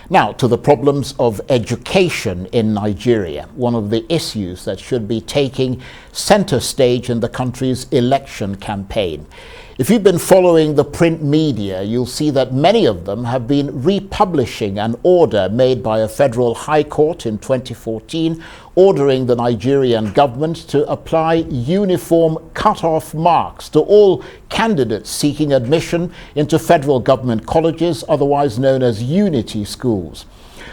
Now, to the problems of education in Nigeria, one of the issues that should be taking center stage in the country's election campaign. If you've been following the print media, you'll see that many of them have been republishing an order made by a federal high court in 2014, ordering the Nigerian government to apply uniform cut-off marks to all candidates seeking admission into federal government colleges, otherwise known as unity schools.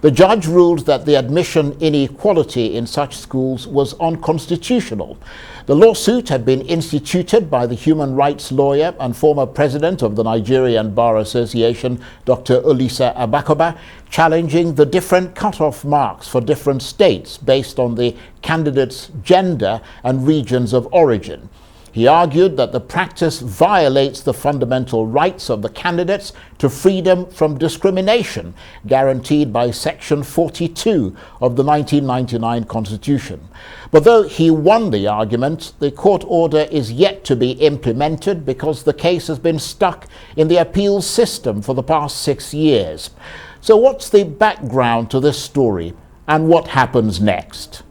The judge ruled that the admission inequality in such schools was unconstitutional. The lawsuit had been instituted by the human rights lawyer and former president of the Nigerian Bar Association, Dr. Olisa Agbakoba, challenging the different cutoff marks for different states based on the candidates' gender and regions of origin. He argued that the practice violates the fundamental rights of the candidates to freedom from discrimination, guaranteed by Section 42 of the 1999 Constitution. But though he won the argument, the court order is yet to be implemented because the case has been stuck in the appeals system for the past 6 years. So what's the background to this story, and what happens next?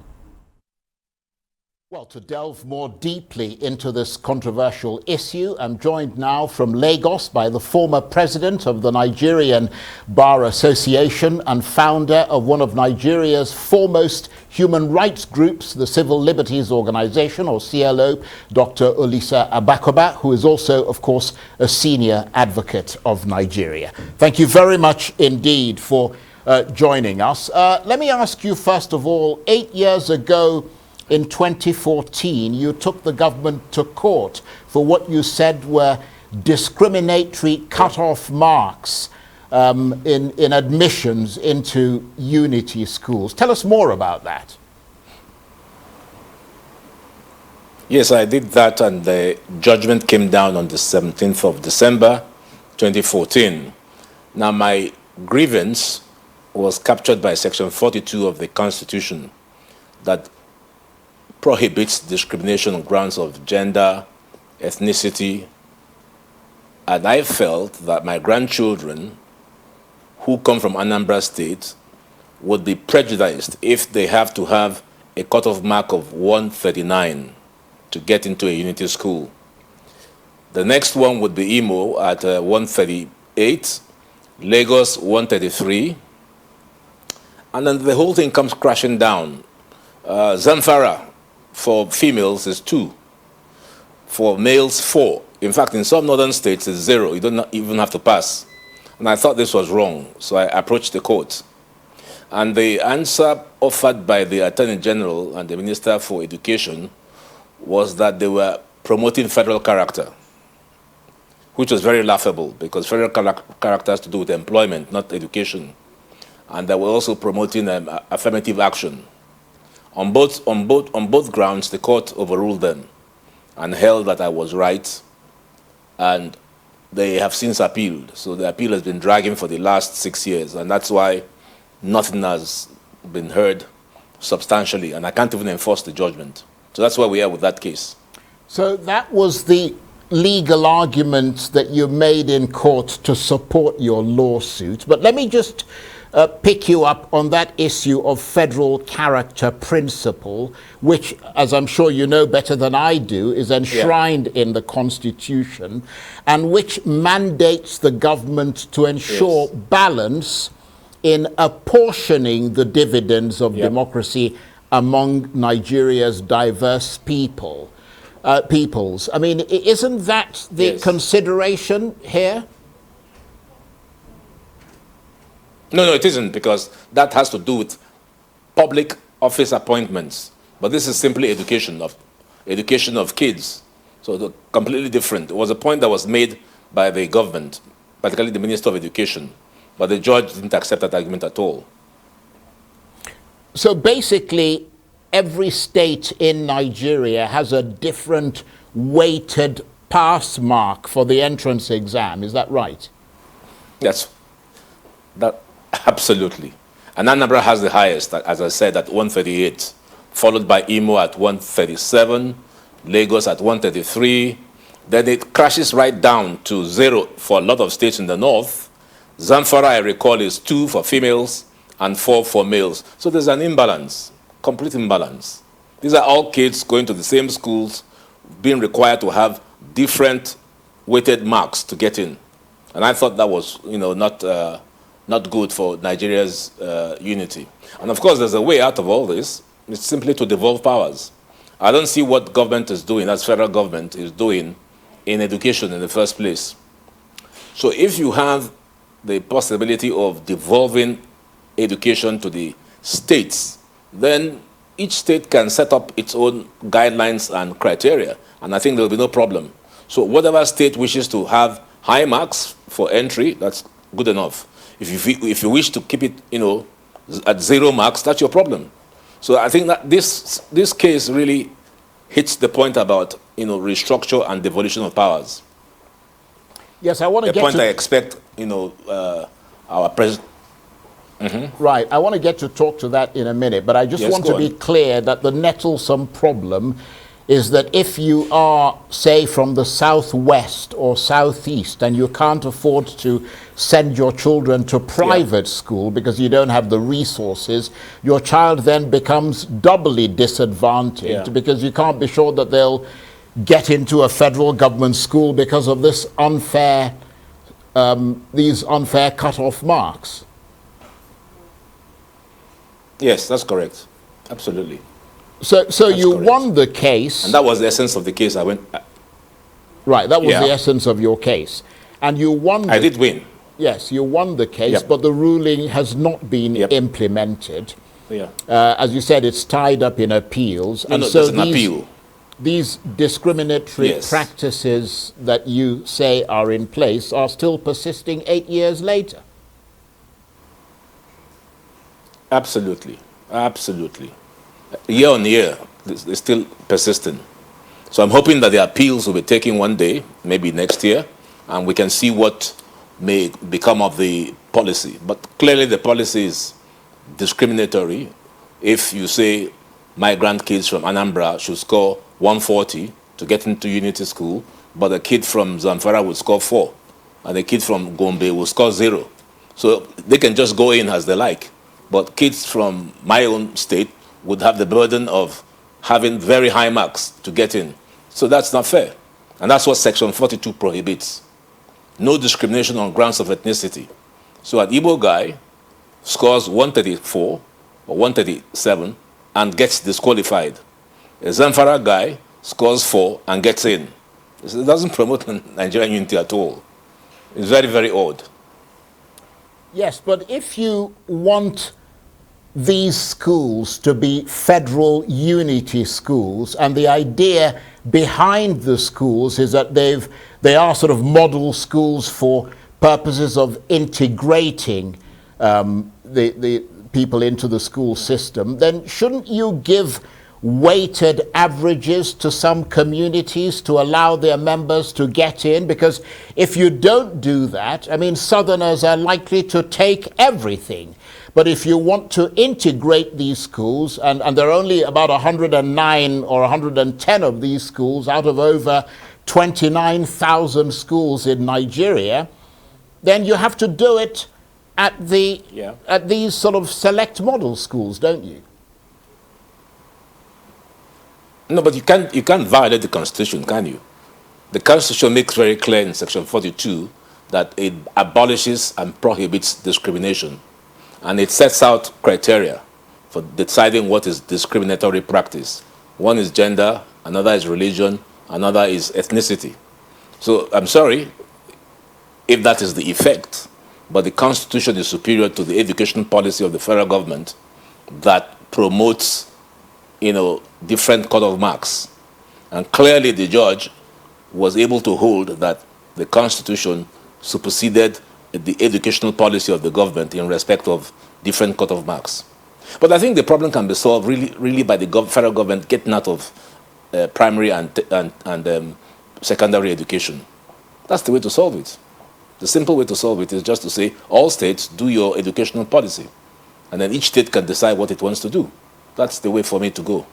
Well, to delve more deeply into this controversial issue, I'm joined now from Lagos by the former president of the Nigerian Bar Association and founder of one of Nigeria's foremost human rights groups, the Civil Liberties Organization, or CLO, Dr. Olisa Agbakoba, who is also, of course, a senior advocate of Nigeria. Thank you very much indeed for joining us. Let me ask you, first of all, 8 years ago, in 2014, you took the government to court for what you said were discriminatory cut-off marks in admissions into unity schools. Tell us more about that. Yes, I did that, and the judgment came down on the 17th of December, 2014. Now, my grievance was captured by Section 42 of the Constitution that prohibits discrimination on grounds of gender, ethnicity, and I felt that my grandchildren who come from Anambra State would be prejudiced if they have to have a cutoff mark of 139 to get into a unity school. The next one would be Imo at 138, Lagos 133, and then the whole thing comes crashing down. Zamfara for females is 2, for males 4. In fact, in some northern states it's 0. You don't even have to pass. And I thought this was wrong, so I approached the court. And the answer offered by the Attorney General and the Minister for Education was that they were promoting federal character, which was very laughable because federal character has to do with employment, not education. And they were also promoting affirmative action. On both grounds, the court overruled them and held that I was right, and they have since appealed. So the appeal has been dragging for the last 6 years, and that's why nothing has been heard substantially, and I can't even enforce the judgment. So that's where we are with that case. So that was the legal argument that you made in court to support your lawsuit. But let me just pick you up on that issue of federal character principle, which, as I'm sure you know better than I do, is enshrined in the Constitution, and which mandates the government to ensure balance in apportioning the dividends of democracy among Nigeria's diverse peoples. I mean, isn't that the consideration here? No, it isn't, because that has to do with public office appointments. But this is simply education of kids. So they're completely different. It was a point that was made by the government, particularly the Minister of Education. But the judge didn't accept that argument at all. So basically, every state in Nigeria has a different weighted pass mark for the entrance exam. Is that right? Yes. Absolutely. And Anambra has the highest, as I said, at 138, followed by Imo at 137, Lagos at 133. Then it crashes right down to 0 for a lot of states in the north, Zamfara, I recall, is 2 for females and 4 for males. So there's an imbalance, complete imbalance. These are all kids going to the same schools, being required to have different weighted marks to get in. And I thought that was, not good for Nigeria's unity. And of course, there's a way out of all this. It's simply to devolve powers. I don't see what government is doing, as federal government is doing, in education in the first place. So if you have the possibility of devolving education to the states, then each state can set up its own guidelines and criteria, and I think there will be no problem. So whatever state wishes to have high marks for entry, that's good enough. If you wish to keep it, at 0 marks, that's your problem. So I think that this case really hits the point about, restructure and devolution of powers. Yes, I want to the get point to... I expect, our president... Right, I want to get to talk to that in a minute, but I just want to be clear that the nettlesome problem is that if you are, say, from the southwest or southeast and you can't afford to send your children to private school because you don't have the resources, your child then becomes doubly disadvantaged because you can't be sure that they'll get into a federal government school because of this these unfair cut-off marks. Yes, that's correct. Absolutely. So you won the case. And that was the essence of the case. Right, that was the essence of your case. And you won. I did win. Yes, you won the case, but the ruling has not been implemented. Yeah. As you said, it's tied up in appeals. And so there's an appeal. These discriminatory practices that you say are in place are still persisting 8 years later. Absolutely. Absolutely. Year on year, it's still persistent. So I'm hoping that the appeals will be taken one day, maybe next year, and we can see what may become of the policy. But clearly the policy is discriminatory. If you say my grandkids from Anambra should score 140 to get into Unity School, but a kid from Zamfara would score 4, and a kid from Gombe will score 0. So they can just go in as they like. But kids from my own state would have the burden of having very high marks to get in. So that's not fair. And that's what Section 42 prohibits. No discrimination on grounds of ethnicity. So an Igbo guy scores 134 or 137 and gets disqualified. A Zamfara guy scores 4 and gets in. It doesn't promote Nigerian unity at all. It's very, very odd. Yes, but if you want these schools to be federal unity schools, and the idea behind the schools is that they are sort of model schools for purposes of integrating the people into the school system, then shouldn't you give weighted averages to some communities to allow their members to get in? Because if you don't do that, I mean, Southerners are likely to take everything. But if you want to integrate these schools, and there are only about 109 or 110 of these schools out of over 29,000 schools in Nigeria, then you have to do it at these sort of select model schools, don't you? No, but you can't violate the Constitution, can you? The Constitution makes very clear in Section 42 that it abolishes and prohibits discrimination. And it sets out criteria for deciding what is discriminatory practice. One is gender, another is religion, another is ethnicity. So I'm sorry if that is the effect, but the Constitution is superior to the education policy of the federal government that promotes, different cut-off marks. And clearly the judge was able to hold that the Constitution superseded the educational policy of the government in respect of different cut-off marks. But I think the problem can be solved really by the federal government getting out of primary and secondary education. That's the way to solve it. The simple way to solve it is just to say, all states do your educational policy, and then each state can decide what it wants to do. That's the way for me to go.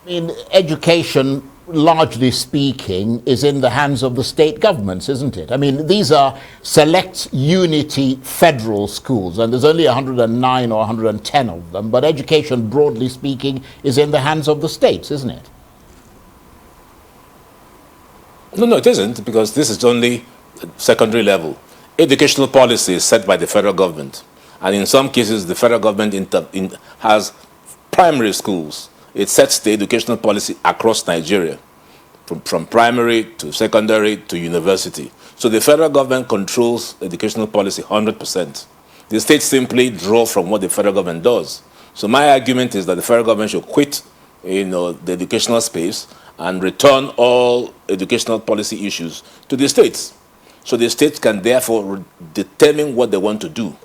I mean, education largely speaking, is in the hands of the state governments, isn't it? I mean, these are select unity federal schools, and there's only 109 or 110 of them, but education, broadly speaking, is in the hands of the states, isn't it? No, it isn't, because this is only secondary level. Educational policy is set by the federal government, and in some cases, the federal government has primary schools. It sets the educational policy across Nigeria, from primary to secondary to university. So the federal government controls educational policy 100%. The states simply draw from what the federal government does. So my argument is that the federal government should quit, the educational space and return all educational policy issues to the states. So the states can therefore determine what they want to do.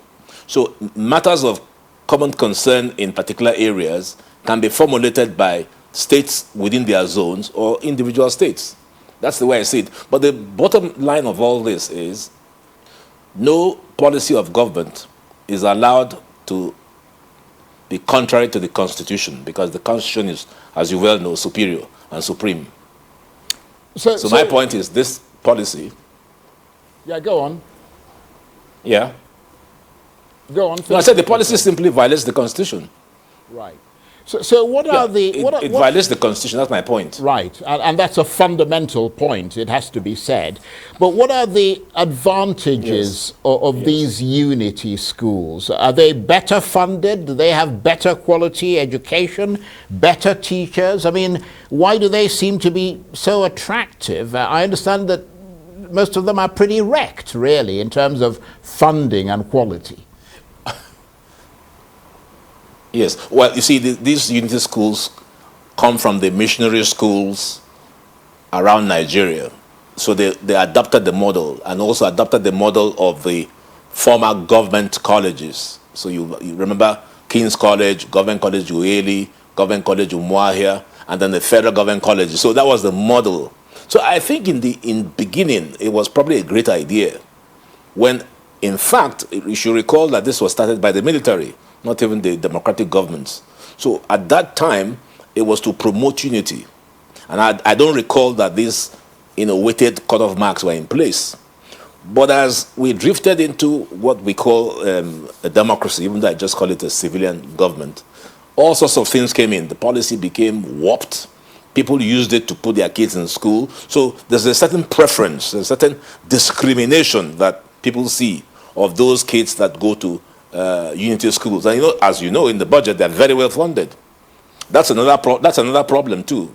So matters of common concern in particular areas can be formulated by states within their zones or individual states. That's the way I see it. But the bottom line of all this is no policy of government is allowed to be contrary to the Constitution, because the Constitution is, as you well know, superior and supreme. So my point is this policy... Yeah, go on. Yeah? Go on. No, I said the policy simply violates the Constitution. Right. So what are the... It violates the Constitution, that's my point. Right, and that's a fundamental point, it has to be said. But what are the advantages of these unity schools? Are they better funded? Do they have better quality education? Better teachers? I mean, why do they seem to be so attractive? I understand that most of them are pretty wrecked, really, in terms of funding and quality. Yes, well, you see, these unity schools come from the missionary schools around Nigeria. So they adopted the model, and also adopted the model of the former government colleges. So you remember King's College, Government College Ueli, Government College Umuahia, and then the federal government college. So that was the model. So I think in the beginning, it was probably a great idea, when in fact, you should recall that this was started by the military, not even the democratic governments. So at that time, it was to promote unity. And I don't recall that these weighted cutoff marks were in place. But as we drifted into what we call a democracy, even though I just call it a civilian government, all sorts of things came in. The policy became warped. People used it to put their kids in school. So there's a certain preference, a certain discrimination that people see of those kids that go to unity schools. And as you know, in the budget, they're very well funded. That's another problem too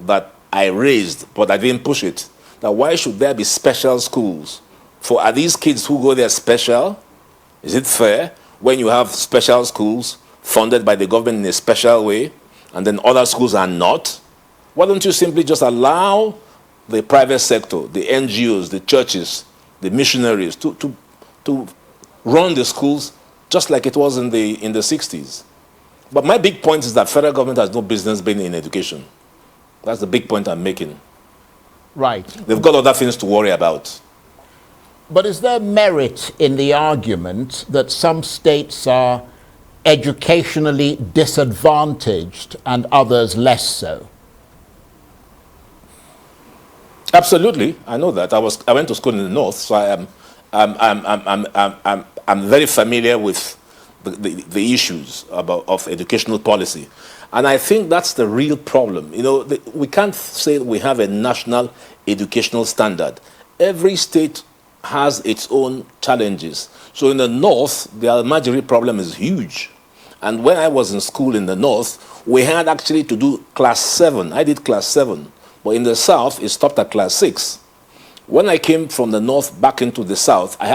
that I raised, but I didn't push it. Now, why should there be special schools? Are these kids who go there special? Is it fair when you have special schools funded by the government in a special way, and then other schools are not? Why don't you simply just allow the private sector, the NGOs, the churches, the missionaries to run the schools just like it was in the 60s? But my big point is that federal government has no business being in education. That's the big point I'm making. Right. They've got other things to worry about. But is there merit in the argument that some states are educationally disadvantaged and others less so? Absolutely, I know that. I went to school in the north, so I'm very familiar with the issues of educational policy. And I think that's the real problem. We can't say we have a national educational standard. Every state has its own challenges. So in the north, the Almajiri problem is huge. And when I was in school in the north, we had actually to do class 7. I did class 7. But in the south, it stopped at class 6. When I came from the north back into the south, I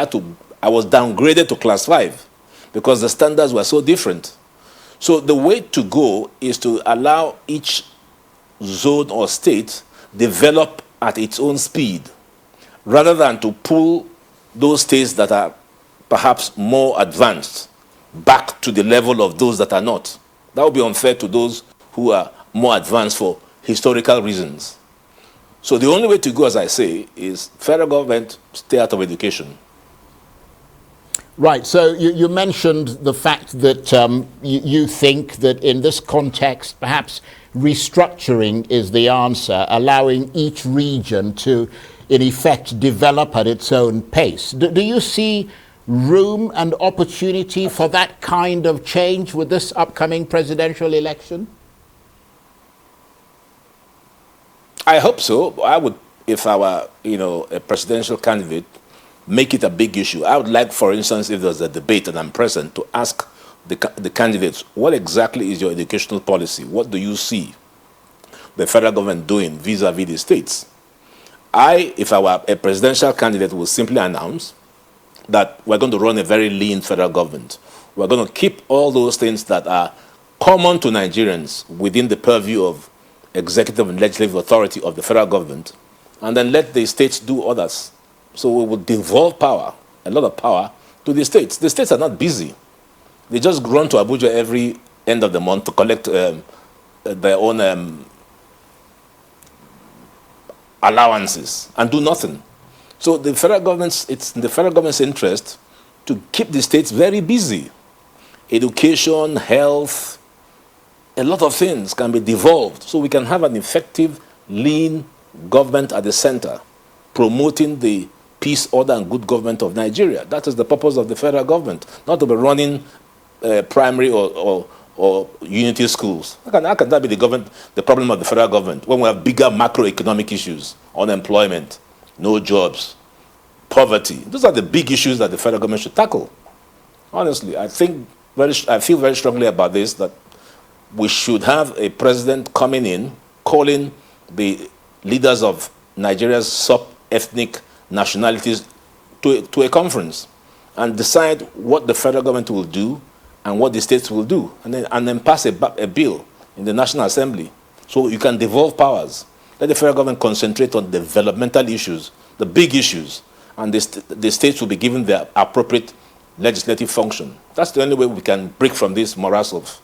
was downgraded to class 5 because the standards were so different. So the way to go is to allow each zone or state develop at its own speed, rather than to pull those states that are perhaps more advanced back to the level of those that are not. That would be unfair to those who are more advanced for historical reasons. So the only way to go, as I say, is federal government stay out of education. Right. So you mentioned the fact that you think that in this context, perhaps restructuring is the answer, allowing each region to, in effect, develop at its own pace. Do you see room and opportunity for that kind of change with this upcoming presidential election? I hope so. I would, if I were, a presidential candidate, make it a big issue. I would like, for instance, if there's a debate and I'm present, to ask the candidates, what exactly is your educational policy? What do you see the federal government doing vis-a-vis the states? If I were a presidential candidate, would simply announce that we're going to run a very lean federal government. We're going to keep all those things that are common to Nigerians within the purview of executive and legislative authority of the federal government, and then let the states do others. So we will devolve power, a lot of power, to the states. The states are not busy. They just run to Abuja every end of the month to collect their own allowances and do nothing. So the federal government's, it's in the federal government's interest to keep the states very busy. Education, health, a lot of things can be devolved so we can have an effective, lean government at the center, promoting the peace, order, and good government of Nigeria. That is the purpose of the federal government, not to be running primary or unity schools. How can that be the problem of the federal government when we have bigger macroeconomic issues, unemployment, no jobs, poverty? Those are the big issues that the federal government should tackle. Honestly, I feel very strongly about this, that we should have a president coming in, calling the leaders of Nigeria's sub-ethnic nationalities to a conference and decide what the federal government will do and what the states will do, and then pass a bill in the National Assembly so you can devolve powers. Let the federal government concentrate on developmental issues, the big issues, and the states will be given their appropriate legislative function. That's the only way we can break from this morass of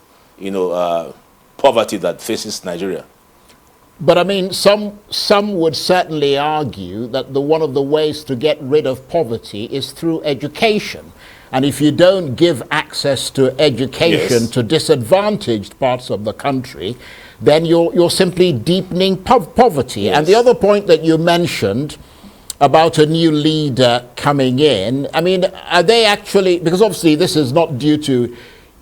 poverty that faces Nigeria. But I mean, some would certainly argue that one of the ways to get rid of poverty is through education. And if you don't give access to education Yes. to disadvantaged parts of the country, then you're simply deepening poverty. Yes. And the other point that you mentioned about a new leader coming in, I mean, are they actually, because obviously this is not due to,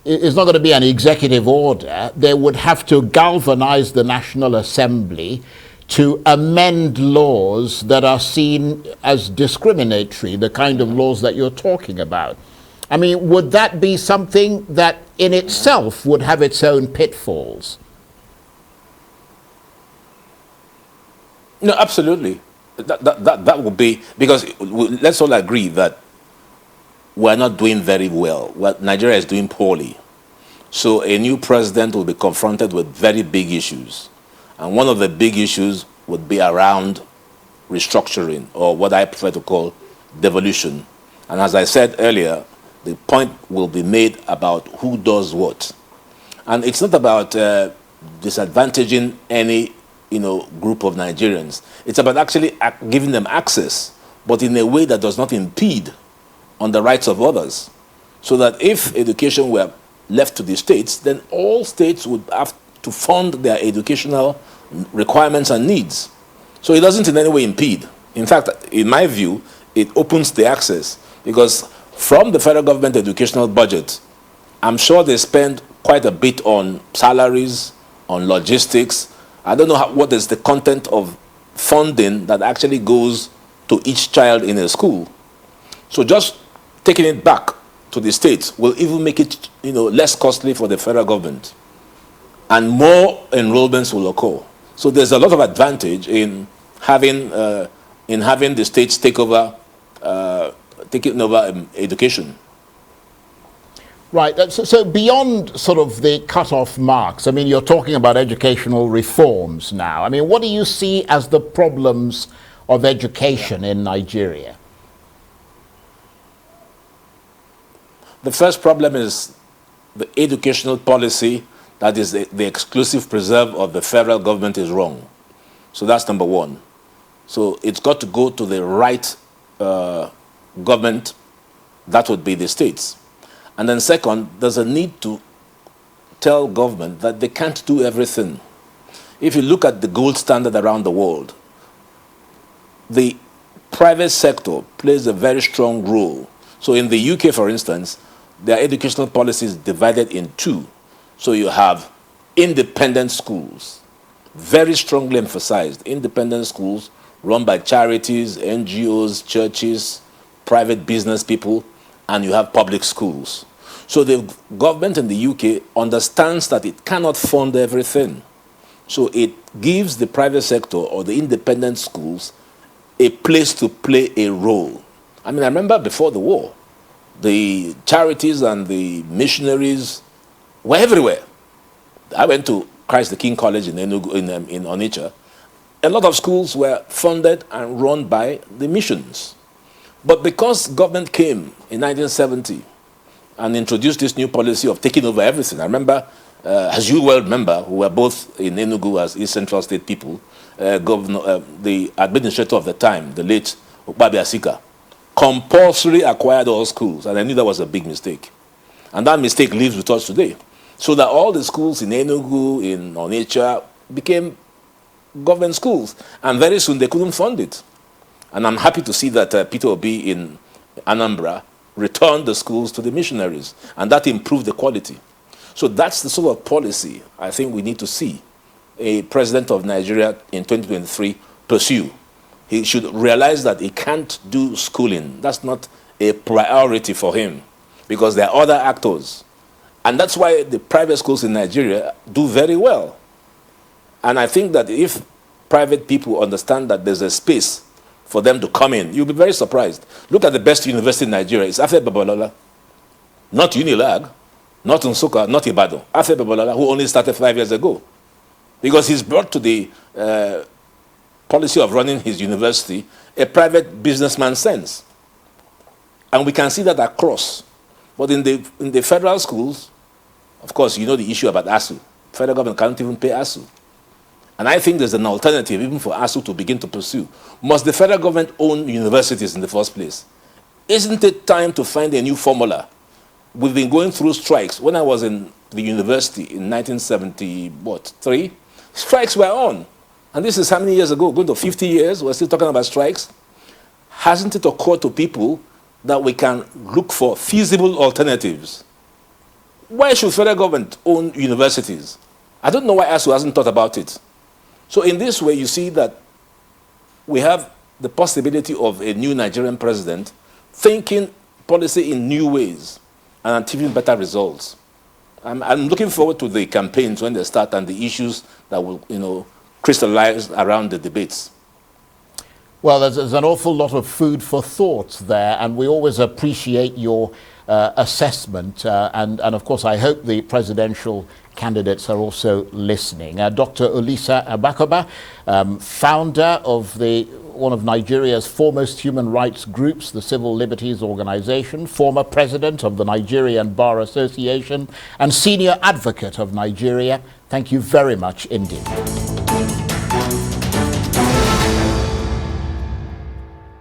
it's not going to be an executive order. They would have to galvanize the National Assembly to amend laws that are seen as discriminatory, the kind of laws that you're talking about. I mean, would that be something that in itself would have its own pitfalls? No, absolutely. That would be, because let's all agree that we're not doing very well. Nigeria is doing poorly. So a new president will be confronted with very big issues. And one of the big issues would be around restructuring, or what I prefer to call devolution. And as I said earlier, the point will be made about who does what. And it's not about disadvantaging any group of Nigerians. It's about actually giving them access, but in a way that does not impede on the rights of others. So that if education were left to the states, then all states would have to fund their educational requirements and needs. So it doesn't in any way impede. In fact, in my view, it opens the access, because from the federal government educational budget, I'm sure they spend quite a bit on salaries, on logistics. I don't know what is the content of funding that actually goes to each child in a school. So just taking it back to the states will even make it less costly for the federal government, and more enrollments will occur. So there's a lot of advantage in having the states taking over education. Right. So beyond sort of the cut-off marks, I mean, you're talking about educational reforms now. I mean, what do you see as the problems of education in Nigeria? The first problem is the educational policy that is the exclusive preserve of the federal government is wrong. So that's number one. So it's got to go to the right government That would be the states. And then second, there's a need to tell government that they can't do everything. If you look at the gold standard around the world, the private sector plays a very strong role. So in the UK, for instance, their educational policy is divided in two. So you have independent schools, very strongly emphasized, independent schools run by charities, NGOs, churches, private business people, and you have public schools. So the government in the UK understands that it cannot fund everything. So it gives the private sector or the independent schools a place to play a role. I mean, I remember before the war, the charities and the missionaries were everywhere. I went to Christ the King College in Enugu, in Onitsha. A lot of schools were funded and run by the missions. But because government came in 1970 and introduced this new policy of taking over everything, I remember, as you well remember, who were both in Enugu as East Central State people, the administrator of the time, the late Ukpabi Asika, compulsory acquired all schools, and I knew that was a big mistake. And that mistake lives with us today. So that all the schools in Enugu, in Onitsha, became government schools, and very soon they couldn't fund it. And I'm happy to see that Peter Obi in Anambra returned the schools to the missionaries, and that improved the quality. So that's the sort of policy I think we need to see a president of Nigeria in 2023 pursue. He should realize that he can't do schooling. That's not a priority for him, because there are other actors. And that's why the private schools in Nigeria do very well. And I think that if private people understand that there's a space for them to come in, you'll be very surprised. Look at the best university in Nigeria. It's Afe Babalola, not Unilag, not Nsukka, not Ibadan. Afe Babalola, who only started 5 years ago. Because he's brought to the policy of running his university a private businessman sense. And we can see that across. But in the federal schools, of course, you know the issue about ASU. Federal government can't even pay ASU. And I think there's an alternative even for ASU to begin to pursue. Must the federal government own universities in the first place? Isn't it time to find a new formula? We've been going through strikes. When I was in the university in 1973, strikes were on. And this is how many years ago? Going to 50 years, we're still talking about strikes. Hasn't it occurred to people that we can look for feasible alternatives? Why should federal government own universities? I don't know why ASU hasn't thought about it. So in this way, you see that we have the possibility of a new Nigerian president thinking policy in new ways and achieving better results. I'm looking forward to the campaigns when they start and the issues that will, crystallize around the debates. Well, there's an awful lot of food for thought there, and we always appreciate your assessment. And of course, I hope the presidential candidates are also listening. Dr. Olisa Agbakoba, founder of one of Nigeria's foremost human rights groups, the Civil Liberties Organization, former president of the Nigerian Bar Association, and senior advocate of Nigeria. Thank you very much indeed.